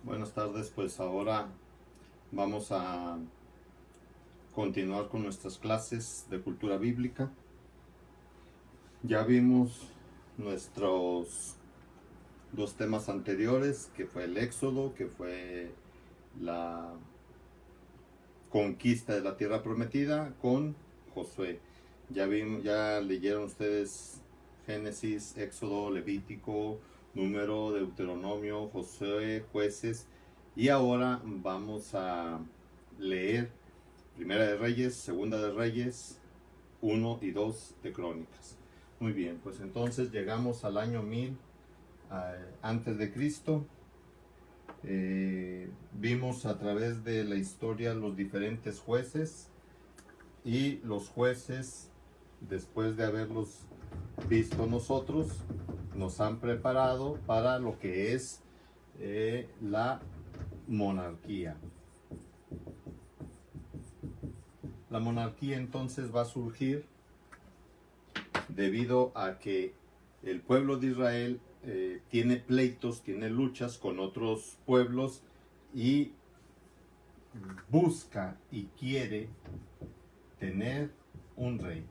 Buenas tardes, pues ahora vamos a continuar con nuestras clases de cultura bíblica. Ya vimos nuestros dos temas anteriores, que fue el Éxodo, que fue la conquista de la tierra prometida con Josué. Ya leyeron ustedes Génesis, Éxodo, Levítico, Número, Deuteronomio, Josué, Jueces, y ahora vamos a leer Primera de Reyes, Segunda de Reyes, 1 y 2 de Crónicas. Muy bien, pues entonces llegamos al año 1000 antes de Cristo. Vimos a través de la historia los diferentes jueces, y los jueces, después de haberlos visto nosotros, nos han preparado para lo que es la monarquía. La monarquía entonces va a surgir debido a que el pueblo de Israel tiene pleitos, tiene luchas con otros pueblos y busca y quiere tener un rey.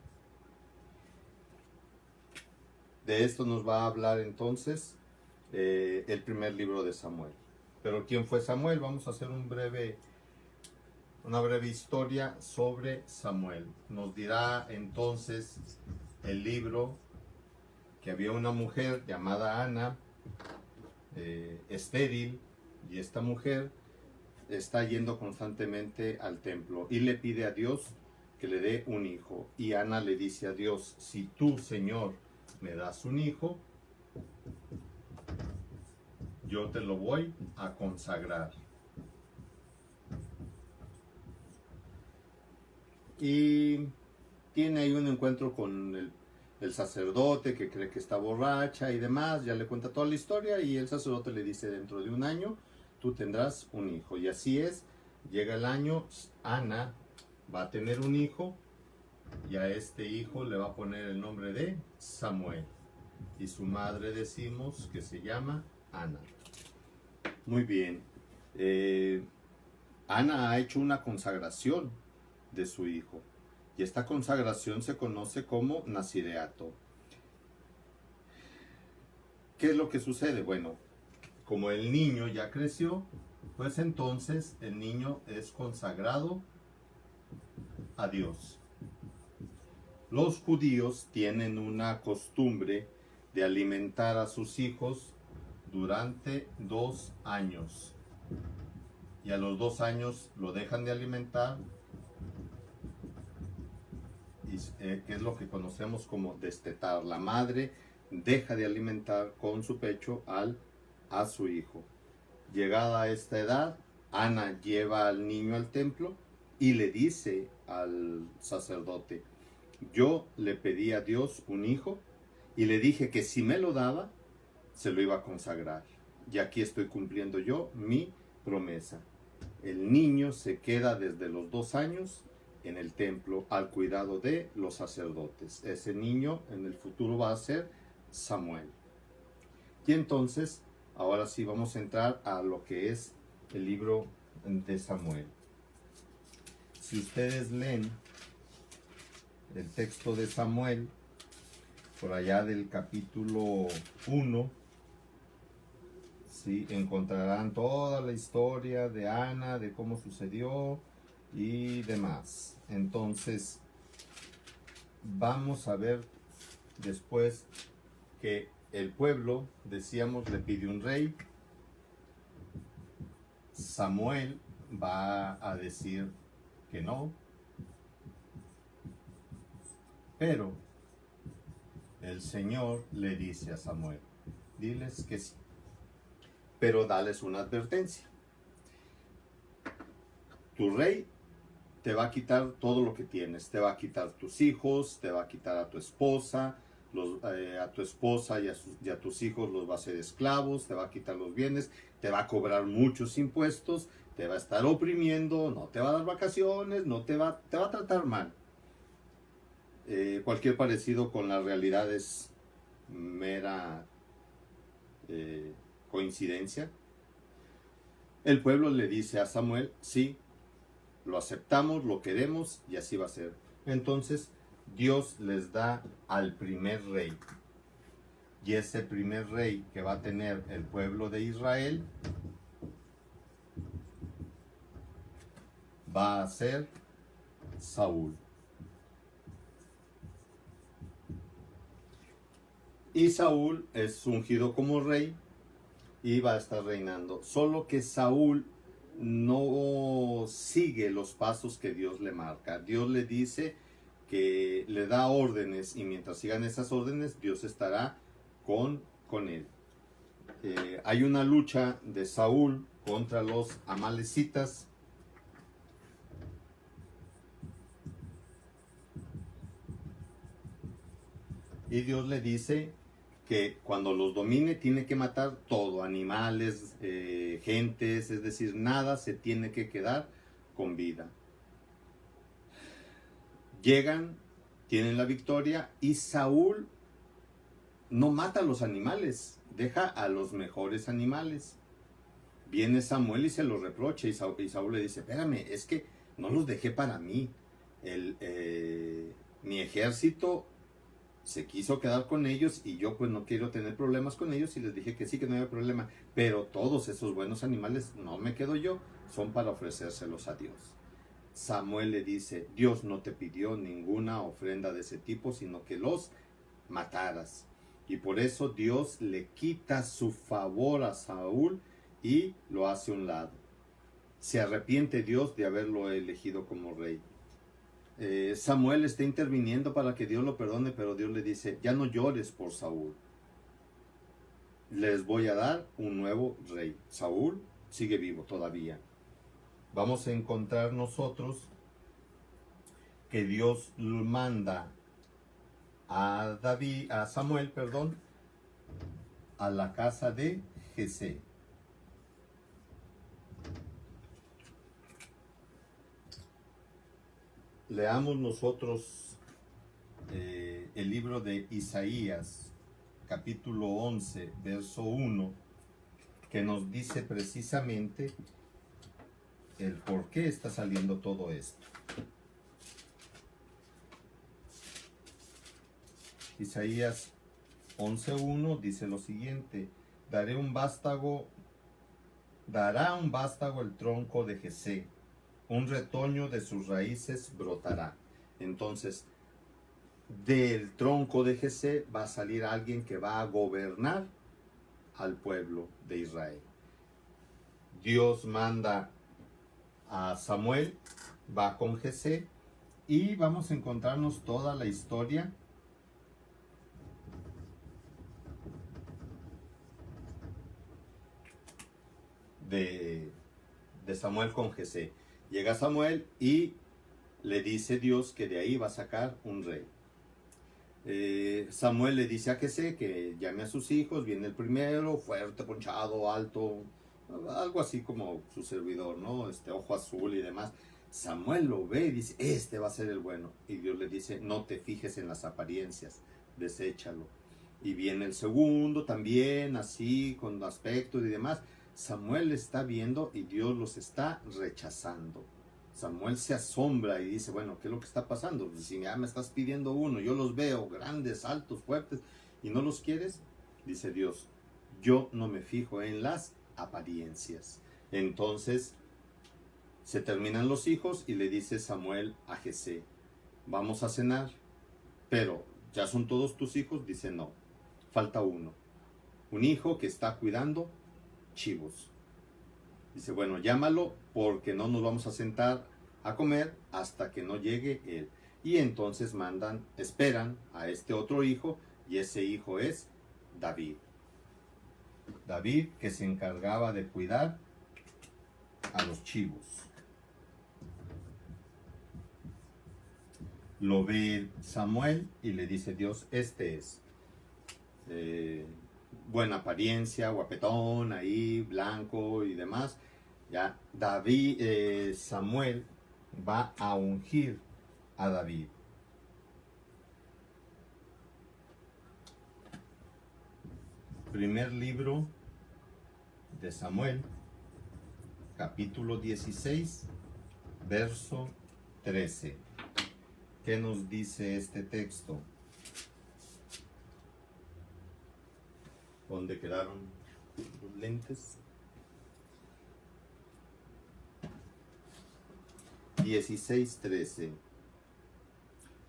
De esto nos va a hablar entonces el primer libro de Samuel. Pero ¿quién fue Samuel? Vamos a hacer una breve historia sobre Samuel. Nos dirá entonces el libro que había una mujer llamada Ana, estéril, y esta mujer está yendo constantemente al templo y le pide a Dios que le dé un hijo. Y Ana le dice a Dios: si tú, Señor, me das un hijo, yo te lo voy a consagrar. Y tiene ahí un encuentro con el sacerdote, que cree que está borracha y demás. Ya le cuenta toda la historia y el sacerdote le dice: dentro de un año tú tendrás un hijo. Y así es, llega el año, Ana va a tener un hijo, y a este hijo le va a poner el nombre de Samuel, y su madre decimos que se llama Ana. Muy bien. Ana ha hecho una consagración de su hijo, y esta consagración se conoce como nazireato. ¿Qué es lo que sucede? Bueno, como el niño ya creció, pues entonces el niño es consagrado a Dios. Los judíos tienen una costumbre de alimentar a sus hijos durante 2 años, y a los 2 años lo dejan de alimentar, que es lo que conocemos como destetar. La madre deja de alimentar con su pecho a su hijo. Llegada a esta edad, Ana lleva al niño al templo y le dice al sacerdote: yo le pedí a Dios un hijo y le dije que si me lo daba, se lo iba a consagrar. Y aquí estoy cumpliendo yo mi promesa. El niño se queda desde los 2 años en el templo al cuidado de los sacerdotes. Ese niño en el futuro va a ser Samuel. Y entonces, ahora sí vamos a entrar a lo que es el libro de Samuel. Si ustedes leen el texto de Samuel, por allá del capítulo 1, ¿sí?, encontrarán toda la historia de Ana, de cómo sucedió y demás. Entonces, vamos a ver después que el pueblo, decíamos, le pide un rey. Samuel va a decir que no, pero el Señor le dice a Samuel: diles que sí, pero dales una advertencia. Tu rey te va a quitar todo lo que tienes. Te va a quitar tus hijos, te va a quitar a tu esposa, a tu esposa y a tus hijos los va a hacer esclavos, te va a quitar los bienes, te va a cobrar muchos impuestos, te va a estar oprimiendo, no te va a dar vacaciones, te va a tratar mal. Cualquier parecido con la realidad es mera coincidencia. El pueblo le dice a Samuel, sí, lo aceptamos, lo queremos y así va a ser. Entonces Dios les da al primer rey. Y ese primer rey que va a tener el pueblo de Israel va a ser Saúl. Y Saúl es ungido como rey y va a estar reinando. Solo que Saúl no sigue los pasos que Dios le marca. Dios le dice que le da órdenes y mientras sigan esas órdenes, Dios estará con él. Hay una lucha de Saúl contra los amalecitas. Y Dios le dice que cuando los domine tiene que matar todo, animales, gentes, es decir, nada se tiene que quedar con vida. Llegan, tienen la victoria y Saúl no mata a los animales, deja a los mejores animales. Viene Samuel y se los reprocha y Saúl le dice, espérame, es que no los dejé para mí. Mi ejército se quiso quedar con ellos y yo pues no quiero tener problemas con ellos y les dije que sí, que no había problema, pero todos esos buenos animales no me quedo yo, son para ofrecérselos a Dios. Samuel le dice, Dios no te pidió ninguna ofrenda de ese tipo, sino que los mataras. Y por eso Dios le quita su favor a Saúl y lo hace a un lado. Se arrepiente Dios de haberlo elegido como rey. Samuel está interviniendo para que Dios lo perdone, pero Dios le dice, ya no llores por Saúl. Les voy a dar un nuevo rey. Saúl sigue vivo todavía. Vamos a encontrar nosotros que Dios manda a Samuel, a la casa de Jesé. Leamos nosotros el libro de Isaías, capítulo 11, verso 1, que nos dice precisamente el por qué está saliendo todo esto. Isaías 11:1 dice lo siguiente: dará un vástago el tronco de Jesé, un retoño de sus raíces brotará. Entonces, del tronco de Jesé va a salir alguien que va a gobernar al pueblo de Israel. Dios manda a Samuel, va con Jesé y vamos a encontrarnos toda la historia de Samuel con Jesé. Llega Samuel y le dice Dios que de ahí va a sacar un rey. Samuel le dice a Jesé que llame a sus hijos, viene el primero, fuerte, ponchado, alto, algo así como su servidor, ¿no? Ojo azul y demás. Samuel lo ve y dice, este va a ser el bueno. Y Dios le dice, no te fijes en las apariencias, deséchalo. Y viene el segundo también, así, con aspecto y demás. Samuel está viendo y Dios los está rechazando. Samuel se asombra y dice, bueno, ¿qué es lo que está pasando? Si ya me estás pidiendo uno, yo los veo grandes, altos, fuertes, y no los quieres, dice Dios, yo no me fijo en las apariencias. Entonces, se terminan los hijos y le dice Samuel a Jesé, vamos a cenar, pero ¿ya son todos tus hijos? Dice, no, falta uno, un hijo que está cuidando chivos. Dice, bueno, llámalo porque no nos vamos a sentar a comer hasta que no llegue él. Y entonces esperan a este otro hijo y ese hijo es David. David que se encargaba de cuidar a los chivos. Lo ve Samuel y le dice Dios, este es. Buena apariencia, guapetón, ahí, blanco y demás. Ya, Samuel va a ungir a David. Primer libro de Samuel, capítulo 16, verso 13. ¿Qué nos dice este texto? ¿Dónde quedaron los lentes? 16:13.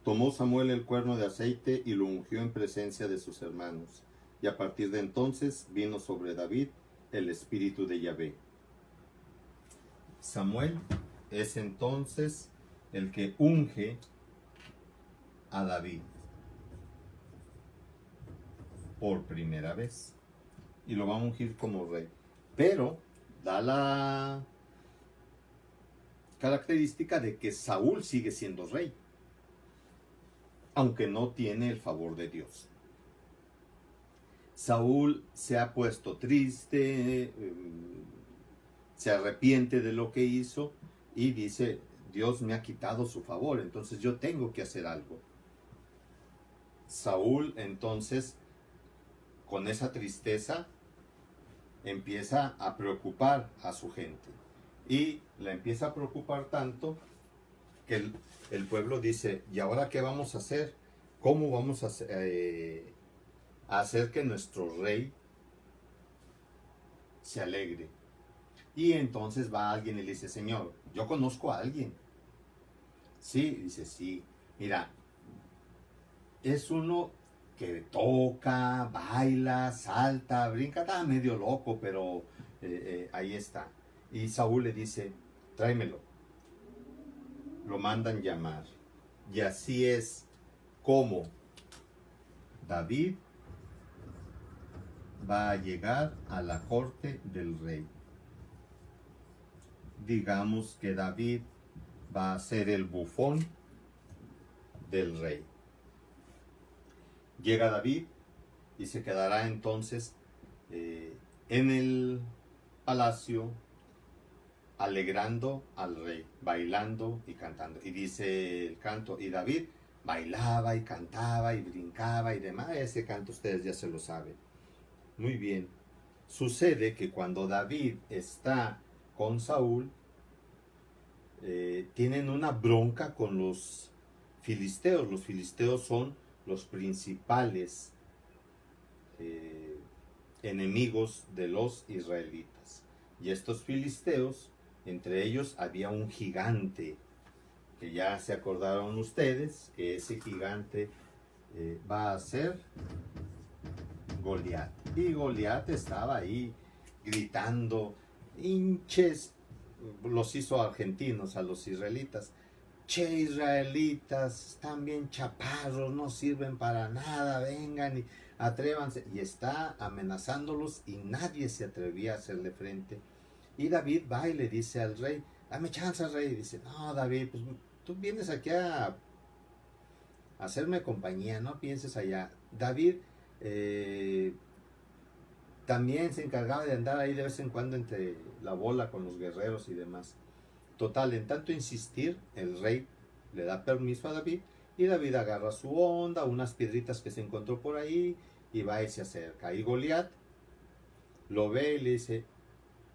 Tomó Samuel el cuerno de aceite y lo ungió en presencia de sus hermanos. Y a partir de entonces vino sobre David el espíritu de Yahvé. Samuel es entonces el que unge a David por primera vez. Y lo va a ungir como rey. Pero da la característica de que Saúl sigue siendo rey, aunque no tiene el favor de Dios. Saúl se ha puesto triste, se arrepiente de lo que hizo y dice, Dios me ha quitado su favor, entonces yo tengo que hacer algo. Saúl entonces, con esa tristeza, empieza a preocupar a su gente. Y la empieza a preocupar tanto que el pueblo dice, ¿y ahora qué vamos a hacer? ¿Cómo vamos a hacer que nuestro rey se alegre? Y entonces va alguien y le dice, Señor, yo conozco a alguien. Sí, dice, sí, mira, es uno que toca, baila, salta, brinca, está medio loco, pero ahí está. Y Saúl le dice, tráemelo. Lo mandan llamar. Y así es como David va a llegar a la corte del rey. Digamos que David va a ser el bufón del rey. Llega David y se quedará entonces en el palacio alegrando al rey, bailando y cantando. Y dice el canto, y David bailaba y cantaba y brincaba y demás. Ese canto ustedes ya se lo saben. Muy bien. Sucede que cuando David está con Saúl, tienen una bronca con los filisteos. Los filisteos son los principales enemigos de los israelitas. Y estos filisteos, entre ellos había un gigante, que ya se acordaron ustedes, que ese gigante va a ser Goliat. Y Goliat estaba ahí gritando, hinches, los hizo argentinos a los israelitas. Che, israelitas, están bien chaparros, no sirven para nada, vengan y atrévanse. Y está amenazándolos y nadie se atrevía a hacerle frente. Y David va y le dice al rey, dame chance, rey. Y dice, no, David, pues tú vienes aquí a hacerme compañía, no pienses allá. David también se encargaba de andar ahí de vez en cuando entre la bola con los guerreros y demás. Total, en tanto insistir, el rey le da permiso a David y David agarra su onda, unas piedritas que se encontró por ahí y va y se acerca. Y Goliat lo ve y le dice,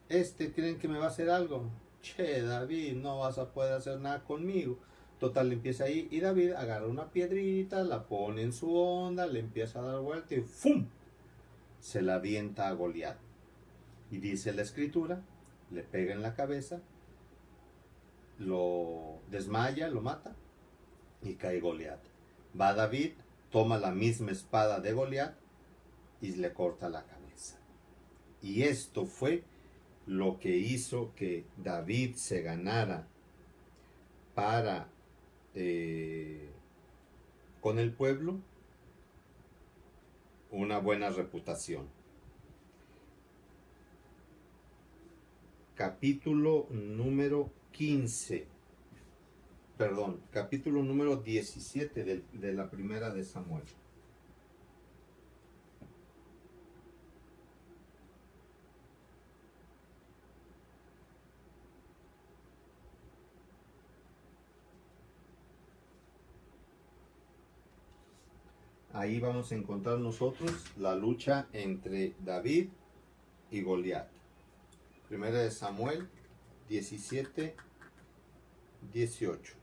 ¿creen que me va a hacer algo? Che, David, no vas a poder hacer nada conmigo. Total, empieza ahí y David agarra una piedrita, la pone en su onda, le empieza a dar vuelta y ¡fum! Se la avienta a Goliat. Y dice la escritura, le pega en la cabeza, lo desmaya, lo mata y cae Goliat. Va David, toma la misma espada de Goliat y le corta la cabeza. Y esto fue lo que hizo que David se ganara para con el pueblo una buena reputación. Capítulo número 15, perdón, capítulo número 17 de la primera de Samuel. Ahí vamos a encontrar nosotros la lucha entre David y Goliat. Primera de Samuel 17, 18.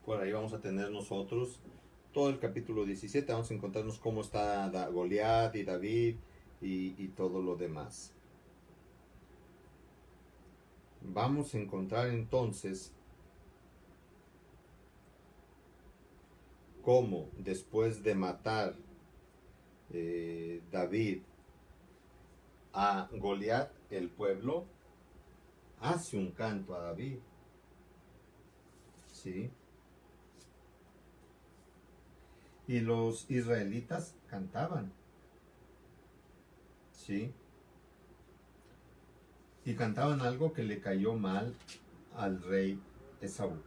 Por ahí vamos a tener nosotros todo el capítulo 17. Vamos a encontrarnos cómo está Goliat y David y todo lo demás. Vamos a encontrar entonces cómo después de matar David a Goliat, el pueblo hace un canto a David. ¿Sí? Y los israelitas cantaban. ¿Sí? Y cantaban algo que le cayó mal al rey Esaú.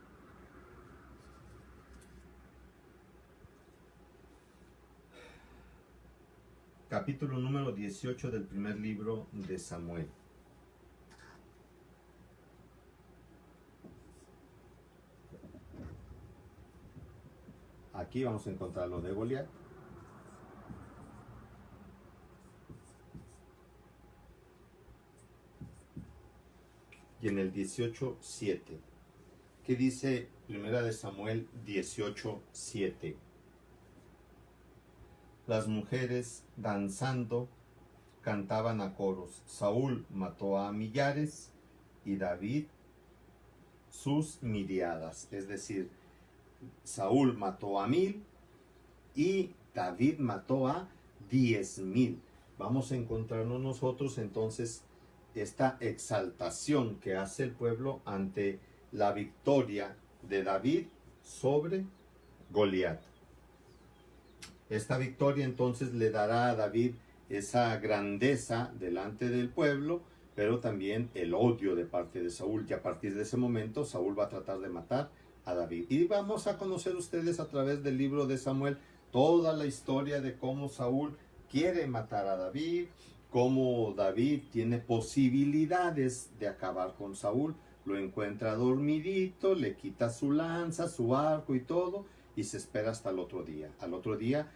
Capítulo número 18 del primer libro de Samuel. Aquí vamos a encontrar lo de Goliat. Y en el 18:7. ¿Qué dice Primera de Samuel 18:7? Las mujeres danzando cantaban a coros. Saúl mató a millares y David sus miriadas. Es decir, Saúl mató a 1000 y David mató a 10,000. Vamos a encontrarnos nosotros entonces esta exaltación que hace el pueblo ante la victoria de David sobre Goliat. Esta victoria entonces le dará a David esa grandeza delante del pueblo, pero también el odio de parte de Saúl. Y a partir de ese momento Saúl va a tratar de matar a David. Y vamos a conocer ustedes a través del libro de Samuel toda la historia de cómo Saúl quiere matar a David, cómo David tiene posibilidades de acabar con Saúl. Lo encuentra dormidito, le quita su lanza, su arco y todo, y se espera hasta el otro día. Al otro día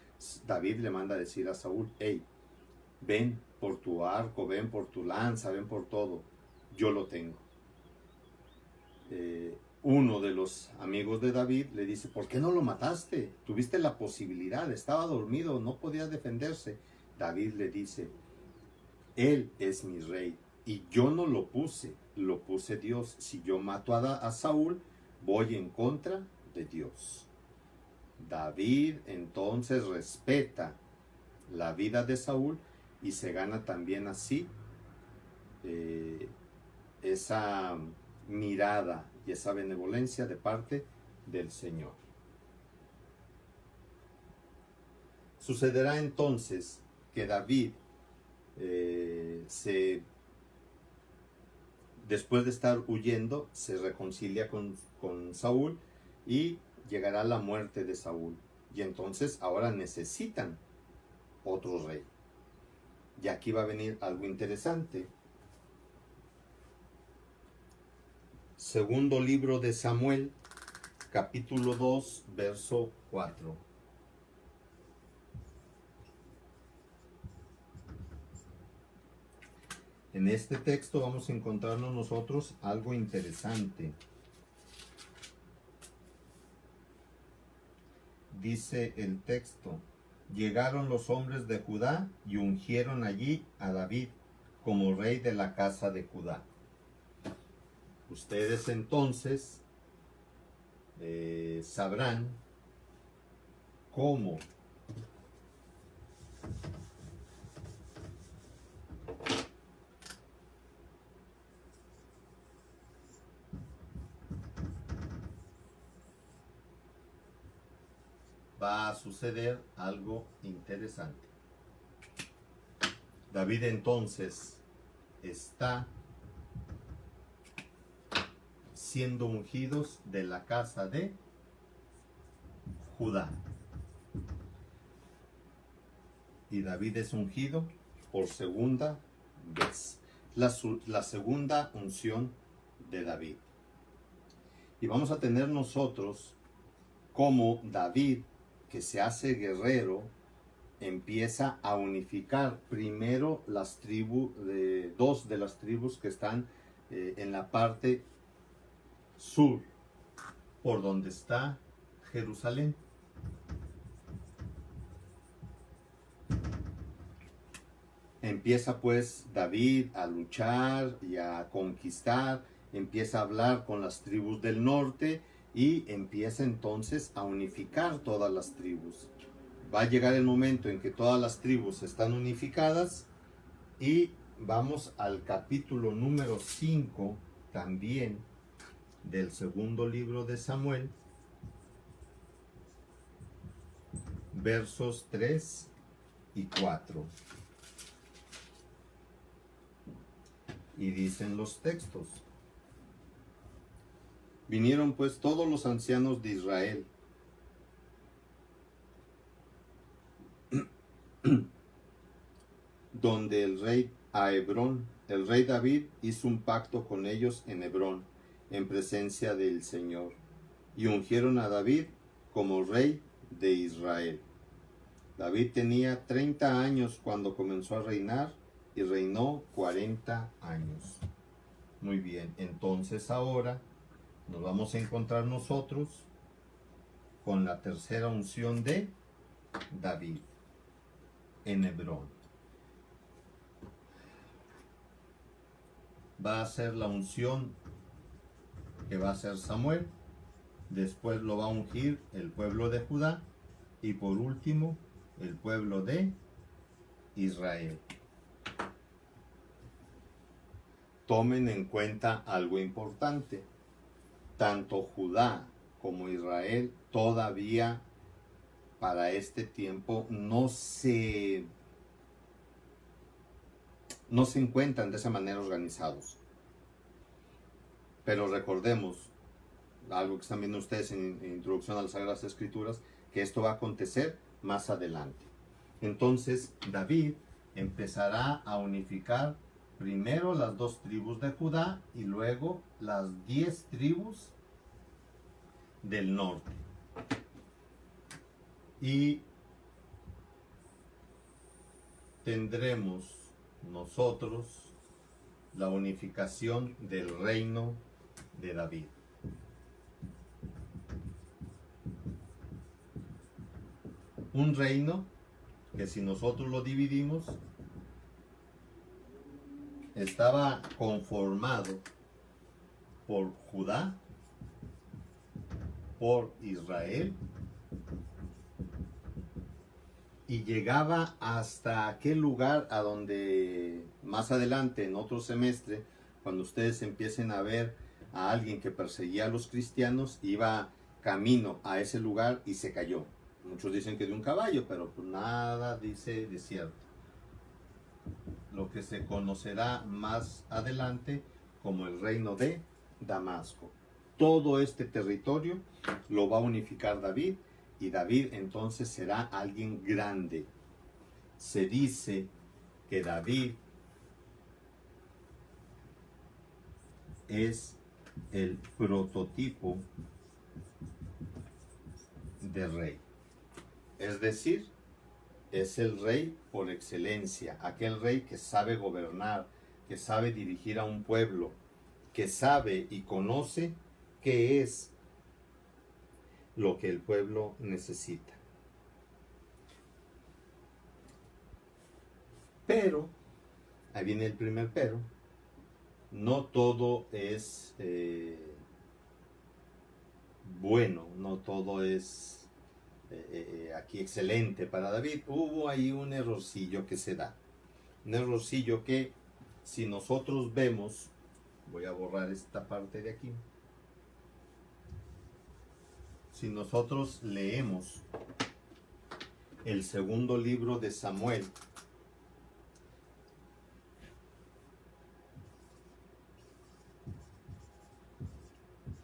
David le manda a decir a Saúl: hey, ven por tu arco, ven por tu lanza, ven por todo, yo lo tengo. Uno de los amigos de David le dice: ¿por qué no lo mataste? Tuviste la posibilidad, estaba dormido, no podía defenderse. David le dice: él es mi rey y yo no lo puse Dios. Si yo mato a Saúl, voy en contra de Dios. David entonces respeta la vida de Saúl y se gana también así esa mirada y esa benevolencia de parte del Señor. Sucederá entonces que David después de estar huyendo, se reconcilia con Saúl y llegará la muerte de Saúl. Y entonces ahora necesitan otro rey. Y aquí va a venir algo interesante. Segundo libro de Samuel, capítulo 2, verso 4. En este texto vamos a encontrarnos nosotros algo interesante. Dice el texto: llegaron los hombres de Judá y ungieron allí a David como rey de la casa de Judá. Ustedes entonces sabrán cómo va a suceder algo interesante. David entonces está siendo ungidos de la casa de Judá. Y David es ungido por segunda vez. La segunda unción de David. Y vamos a tener nosotros como David, que se hace guerrero, empieza a unificar primero las tribus, dos de las tribus que están en la parte sur, por donde está Jerusalén. Empieza pues David a luchar y a conquistar, empieza a hablar con las tribus del norte y empieza entonces a unificar todas las tribus. Va a llegar el momento en que todas las tribus están unificadas y vamos al capítulo número 5 también del segundo libro de Samuel, versos 3 y 4. Y dicen los textos: vinieron pues todos los ancianos de Israel, donde el rey a Hebrón. El rey David hizo un pacto con ellos en Hebrón, en presencia del Señor, y ungieron a David como rey de Israel. David tenía 30 años cuando comenzó a reinar y reinó 40 años. Muy bien, entonces ahora nos vamos a encontrar nosotros con la tercera unción de David en Hebrón. Va a ser la unción que va a ser Samuel, después lo va a ungir el pueblo de Judá y por último el pueblo de Israel. Tomen en cuenta algo importante: tanto Judá como Israel todavía para este tiempo no se encuentran de esa manera organizados. Pero recordemos, algo que están viendo ustedes en Introducción a las Sagradas Escrituras, que esto va a acontecer más adelante. Entonces David empezará a unificar primero las 2 tribus de Judá y luego las 10 tribus del norte. Y tendremos nosotros la unificación del reino de David. Un reino que, si nosotros lo dividimos, estaba conformado por Judá, por Israel, y llegaba hasta aquel lugar a donde más adelante, en otro semestre, cuando ustedes empiecen a ver a alguien que perseguía a los cristianos, iba camino a ese lugar y se cayó. Muchos dicen que de un caballo, pero pues nada dice de cierto. Lo que se conocerá más adelante como el reino de Damasco. Todo este territorio lo va a unificar David, y David entonces será alguien grande. Se dice que David es el prototipo de rey. Es decir, es el rey por excelencia, aquel rey que sabe gobernar, que sabe dirigir a un pueblo, que sabe y conoce qué es lo que el pueblo necesita. Pero, ahí viene el primer pero, no todo es bueno, no todo es aquí excelente para David. Hubo ahí un errorcillo que se da, un errorcillo que, si nosotros vemos, voy a borrar esta parte de aquí, si nosotros leemos el segundo libro de Samuel,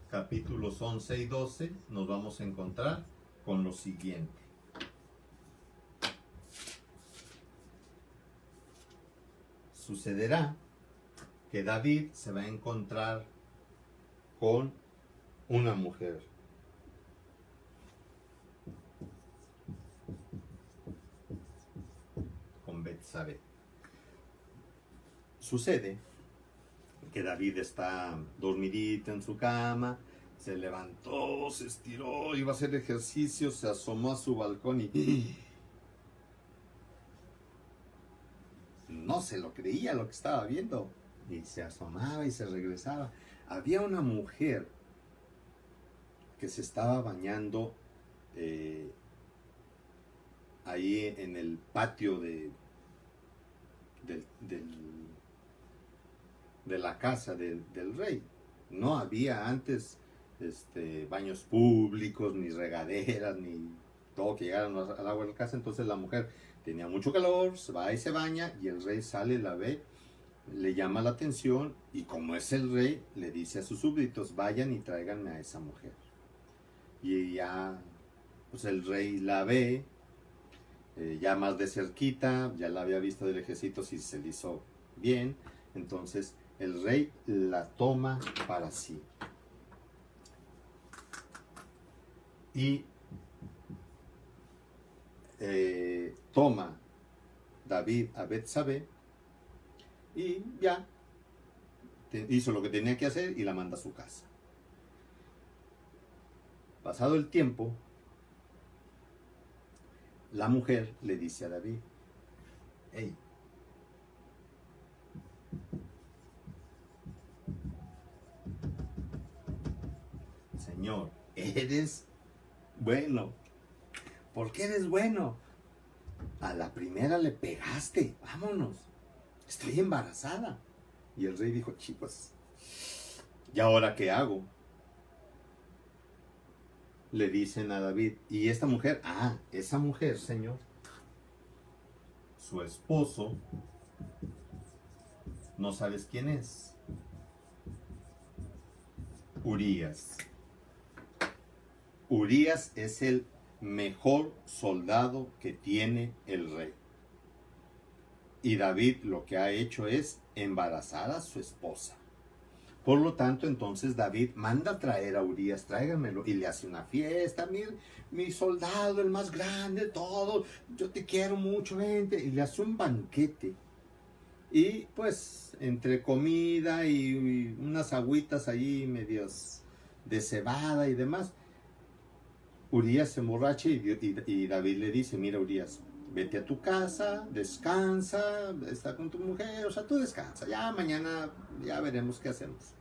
capítulos 11 y 12, nos vamos a encontrar con lo siguiente. Sucederá que David se va a encontrar con una mujer. Con Betsabé. Sucede que David está dormidito en su cama, se levantó, se estiró, iba a hacer ejercicio, se asomó a su balcón y no se lo creía lo que estaba viendo. Y se asomaba y se regresaba. Había una mujer que se estaba bañando ahí en el patio de la casa del rey. No había antes baños públicos, ni regaderas, ni todo que llegaran al agua de la casa. Entonces la mujer tenía mucho calor, se va y se baña, y el rey sale, la ve, le llama la atención, y como es el rey, le dice a sus súbditos, vayan y tráiganme a esa mujer. Y ya, pues el rey la ve, ya más de cerquita, ya la había visto del ejército, si se le hizo bien. Entonces el rey la toma para sí. Y toma David a Betsabé y ya hizo lo que tenía que hacer y la manda a su casa. Pasado el tiempo, la mujer le dice a David, hey, Señor, eres bueno. ¿Por qué eres bueno? A la primera le pegaste, vámonos, estoy embarazada. Y el rey dijo, chicos, ¿y ahora qué hago? Le dicen a David, y esta mujer, esa mujer, Señor, su esposo, no sabes quién es. Urías. Urías es el mejor soldado que tiene el rey. Y David lo que ha hecho es embarazar a su esposa. Por lo tanto, entonces David manda a traer a Urías, tráiganmelo, y le hace una fiesta. Mi soldado, el más grande de todos, yo te quiero mucho, vente. Y le hace un banquete. Y pues, entre comida y unas agüitas ahí medios de cebada y demás, Urías se emborracha y David le dice, mira Urías, vete a tu casa, descansa, está con tu mujer, o sea, tú descansa, ya mañana ya veremos qué hacemos.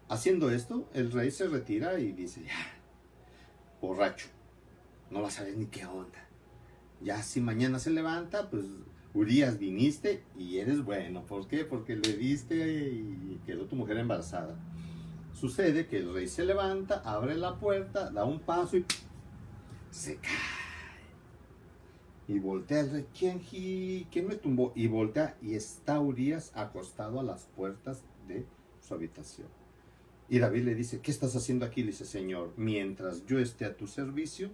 Haciendo esto, el rey se retira y dice, ya, borracho, no vas a ver ni qué onda. Ya si mañana se levanta, pues Urías, viniste y eres bueno. ¿Por qué? Porque le diste y quedó tu mujer embarazada. Sucede que el rey se levanta, abre la puerta, da un paso y se cae. Y voltea el rey, ¿quién me tumbó? Y voltea y está Urías acostado a las puertas de su habitación. Y David le dice, ¿qué estás haciendo aquí? Le dice, Señor, mientras yo esté a tu servicio,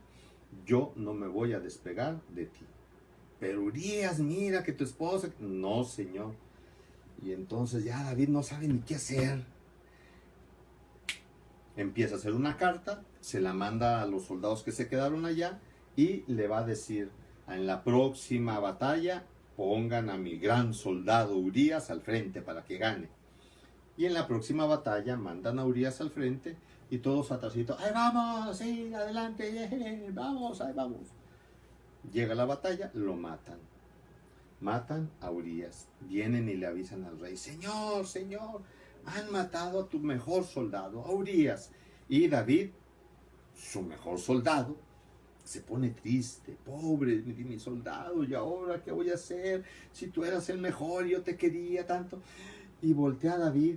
yo no me voy a despegar de ti. Pero Urías, mira que tu esposa... No, Señor. Y entonces ya David no sabe ni qué hacer. Empieza a hacer una carta, se la manda a los soldados que se quedaron allá y le va a decir, en la próxima batalla pongan a mi gran soldado Urías al frente para que gane. Y en la próxima batalla mandan a Urías al frente y todos atrásito, ¡ahí vamos! ¡Sí, adelante! Yeah, ¡vamos! ¡Ahí vamos! Llega la batalla, lo matan. Matan a Urías. Vienen y le avisan al rey, Señor, Señor, han matado a tu mejor soldado, a Urías. Y David, su mejor soldado, se pone triste. Pobre mi soldado, ¿y ahora qué voy a hacer? Si tú eras el mejor, yo te quería tanto. Y voltea a David,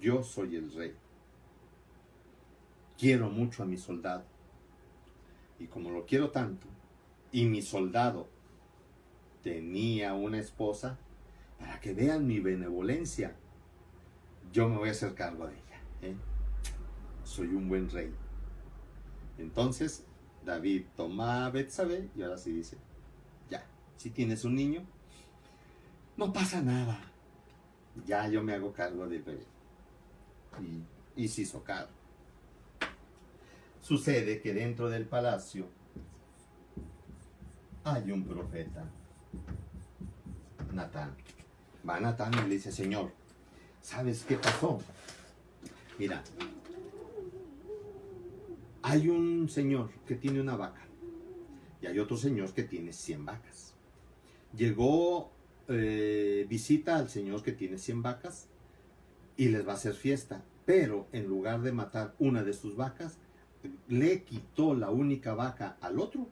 yo soy el rey. Quiero mucho a mi soldado. Y como lo quiero tanto, y mi soldado tenía una esposa, para que vean mi benevolencia, yo me voy a hacer cargo de ella. Soy un buen rey. Entonces David toma a Betsabé y ahora sí dice, ya, si tienes un niño, no pasa nada, ya yo me hago cargo del bebé. y se hizo caro. Sucede que dentro del palacio hay un profeta, Natán. Va Natán y le dice, Señor, ¿sabes qué pasó? Mira, hay un señor que tiene una vaca y hay otro señor que tiene 100 vacas. Llegó, visita al señor que tiene 100 vacas y les va a hacer fiesta, pero en lugar de matar una de sus vacas, le quitó la única vaca al otro,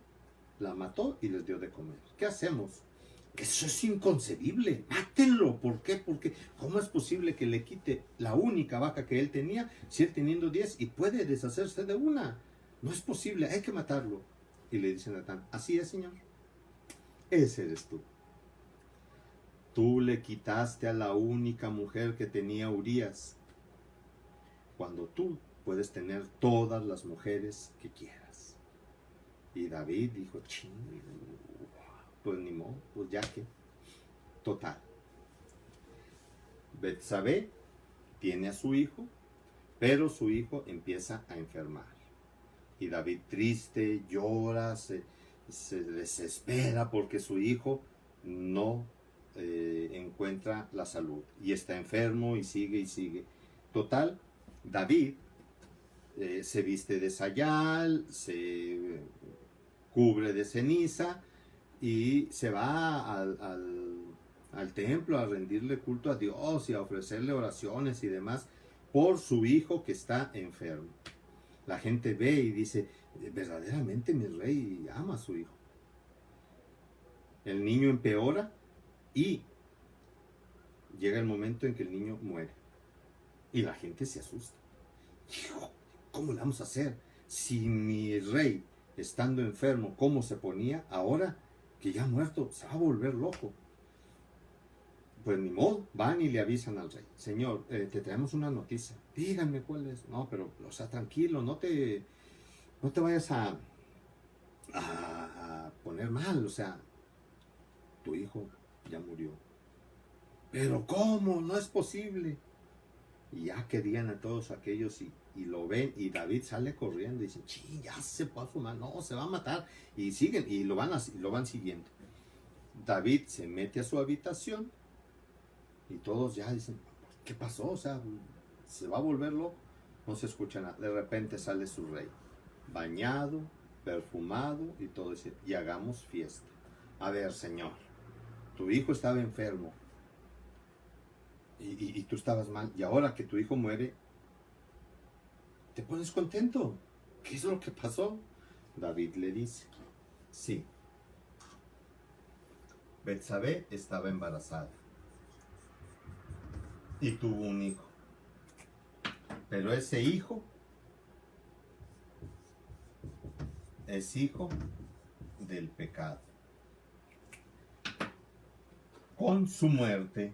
la mató y les dio de comer. ¿Qué hacemos? Eso es inconcebible, mátenlo. ¿Por qué? Porque ¿cómo es posible que le quite la única vaca que él tenía, si él teniendo 10 y puede deshacerse de una? No es posible, hay que matarlo. Y le dice Natán, así es, Señor, ese eres tú. Tú le quitaste a la única mujer que tenía Urías, cuando tú puedes tener todas las mujeres que quieras. Y David dijo, ching, pues ni modo, pues ya que. Total. Betsabé tiene a su hijo, pero su hijo empieza a enfermar. Y David triste, llora, se desespera porque su hijo no encuentra la salud. Y está enfermo y sigue y sigue. Total, David se viste de sayal, se cubre de ceniza y se va al templo a rendirle culto a Dios y a ofrecerle oraciones y demás por su hijo que está enfermo. La gente ve y dice, verdaderamente mi rey ama a su hijo. El niño empeora y llega el momento en que el niño muere. Y la gente se asusta. Hijo, ¿cómo le vamos a hacer? Si mi rey, estando enfermo, ¿cómo se ponía? Ahora que ya muerto, se va a volver loco. Pues ni modo, van y le avisan al rey. Señor, te traemos una noticia. Díganme cuál es. No, pero, o sea, tranquilo, no te vayas a poner mal. O sea, tu hijo ya murió. Pero ¿cómo? No es posible. Y ya querían a todos aquellos y lo ven, y David sale corriendo y dice, ching, ya se puede fumar, no, se va a matar. Y siguen, y lo van siguiendo. David se mete a su habitación y todos ya dicen, ¿qué pasó? O sea, se va a volver loco. No se escucha nada. De repente sale su rey, bañado, perfumado y todo eso. Y hagamos fiesta. A ver, Señor, tu hijo estaba enfermo y tú estabas mal. Y ahora que tu hijo muere, ¿te pones contento? ¿Qué es lo que pasó? David le dice, sí, Betsabé estaba embarazada y tuvo un hijo. Pero ese hijo es hijo del pecado. Con su muerte,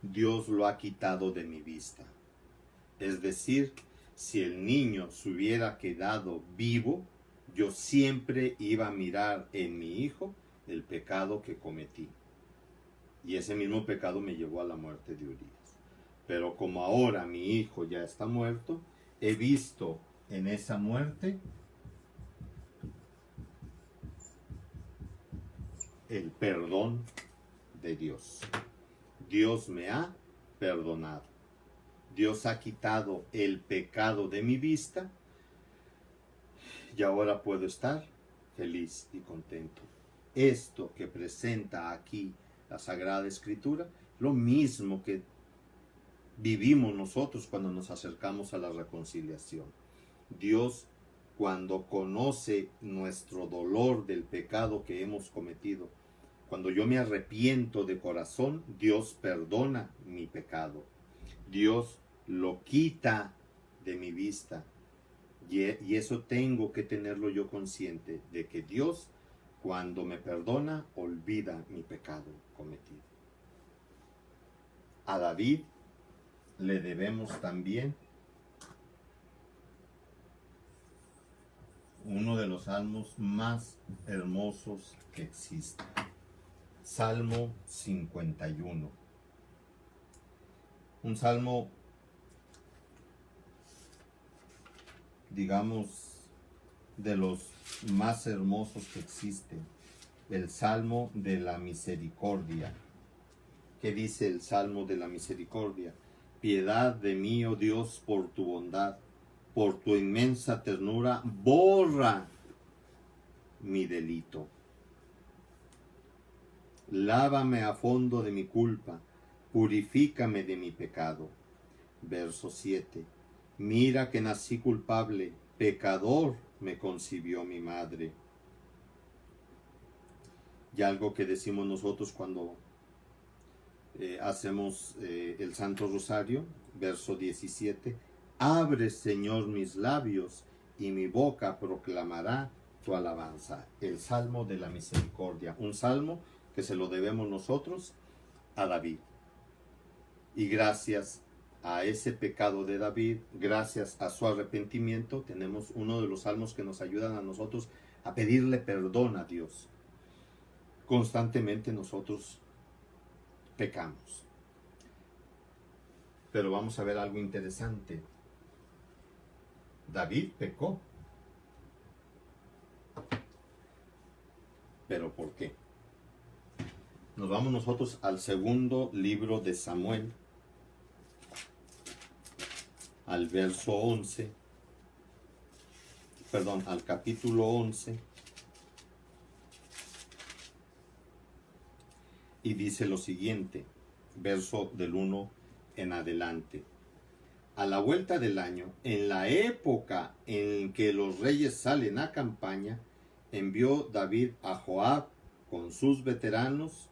Dios lo ha quitado de mi vista. Es decir, si el niño se hubiera quedado vivo, yo siempre iba a mirar en mi hijo el pecado que cometí. Y ese mismo pecado me llevó a la muerte de Urías. Pero como ahora mi hijo ya está muerto, he visto en esa muerte el perdón de Dios. Dios me ha perdonado. Dios ha quitado el pecado de mi vista y ahora puedo estar feliz y contento. Esto que presenta aquí la Sagrada Escritura, lo mismo que vivimos nosotros cuando nos acercamos a la reconciliación. Dios, cuando conoce nuestro dolor del pecado que hemos cometido, cuando yo me arrepiento de corazón, Dios perdona mi pecado. Dios lo quita de mi vista. Y eso tengo que tenerlo yo consciente, de que Dios, cuando me perdona, olvida mi pecado cometido. A David le debemos también uno de los salmos más hermosos que existen. Salmo 51. Un salmo, digamos, de los más hermosos que existen. El Salmo de la Misericordia. ¿Qué dice el Salmo de la Misericordia? Piedad de mí, oh Dios, por tu bondad, por tu inmensa ternura, borra mi delito. Lávame a fondo de mi culpa, purifícame de mi pecado. Verso 7. Mira que nací culpable, pecador me concibió mi madre. Y algo que decimos nosotros cuando hacemos el Santo Rosario, verso 17. Abre, Señor, mis labios, y mi boca proclamará tu alabanza. El Salmo de la Misericordia, un salmo que se lo debemos nosotros a David. Y gracias a ese pecado de David, gracias a su arrepentimiento, tenemos uno de los salmos que nos ayudan a nosotros a pedirle perdón a Dios. Constantemente nosotros pecamos. Pero vamos a ver algo interesante. David pecó. ¿Pero por qué? Nos vamos nosotros al segundo libro de Samuel, al verso 11, perdón, al capítulo 11, y dice lo siguiente, verso del 1 en adelante. A la vuelta del año, en la época en que los reyes salen a campaña, envió David a Joab con sus veteranos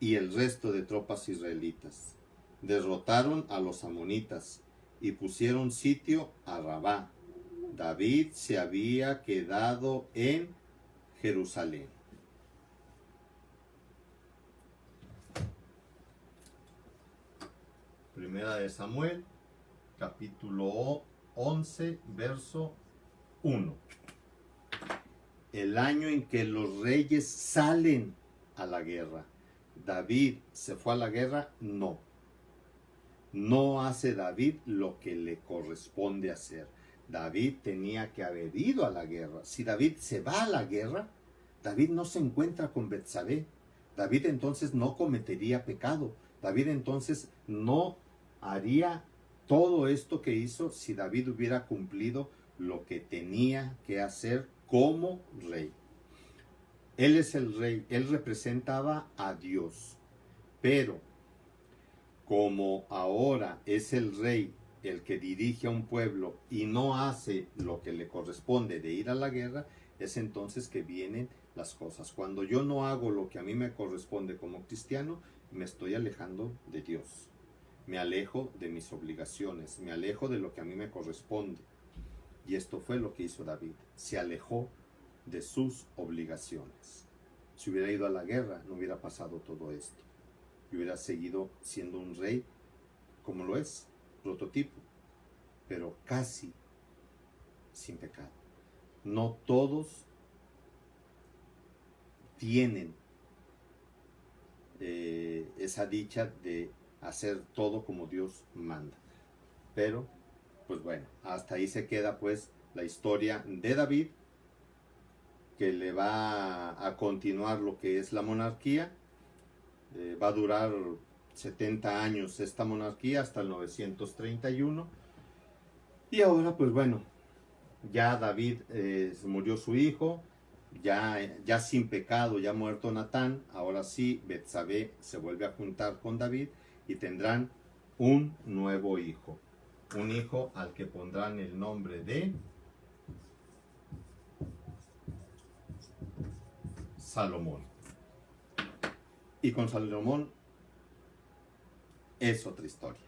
y el resto de tropas israelitas. Derrotaron a los amonitas y pusieron sitio a Rabá. David se había quedado en Jerusalén. Primera de Samuel, capítulo 11, verso 1. El año en que los reyes salen a la guerra. ¿David se fue a la guerra? No. No hace David lo que le corresponde hacer. David tenía que haber ido a la guerra. Si David se va a la guerra, David no se encuentra con Betsabé. David entonces no cometería pecado. David entonces no haría todo esto que hizo si David hubiera cumplido lo que tenía que hacer como rey. Él es el rey, él representaba a Dios, pero como ahora es el rey el que dirige a un pueblo y no hace lo que le corresponde de ir a la guerra, es entonces que vienen las cosas. Cuando yo no hago lo que a mí me corresponde como cristiano, me estoy alejando de Dios. Me alejo de mis obligaciones, me alejo de lo que a mí me corresponde. Y esto fue lo que hizo David. Se alejó de sus obligaciones. Si hubiera ido a la guerra, no hubiera pasado todo esto. Y hubiera seguido siendo un rey como lo es, prototipo, pero casi sin pecado. No todos tienen esa dicha de hacer todo como Dios manda. Pero, pues bueno, hasta ahí se queda pues la historia de David, que le va a continuar lo que es la monarquía. Va a durar 70 años esta monarquía hasta el 931. Y ahora pues bueno, ya David murió su hijo, ya sin pecado, ya muerto Natán. Ahora sí, Betsabé se vuelve a juntar con David y tendrán un nuevo hijo. Un hijo al que pondrán el nombre de Salomón. Y con Salomón es otra historia.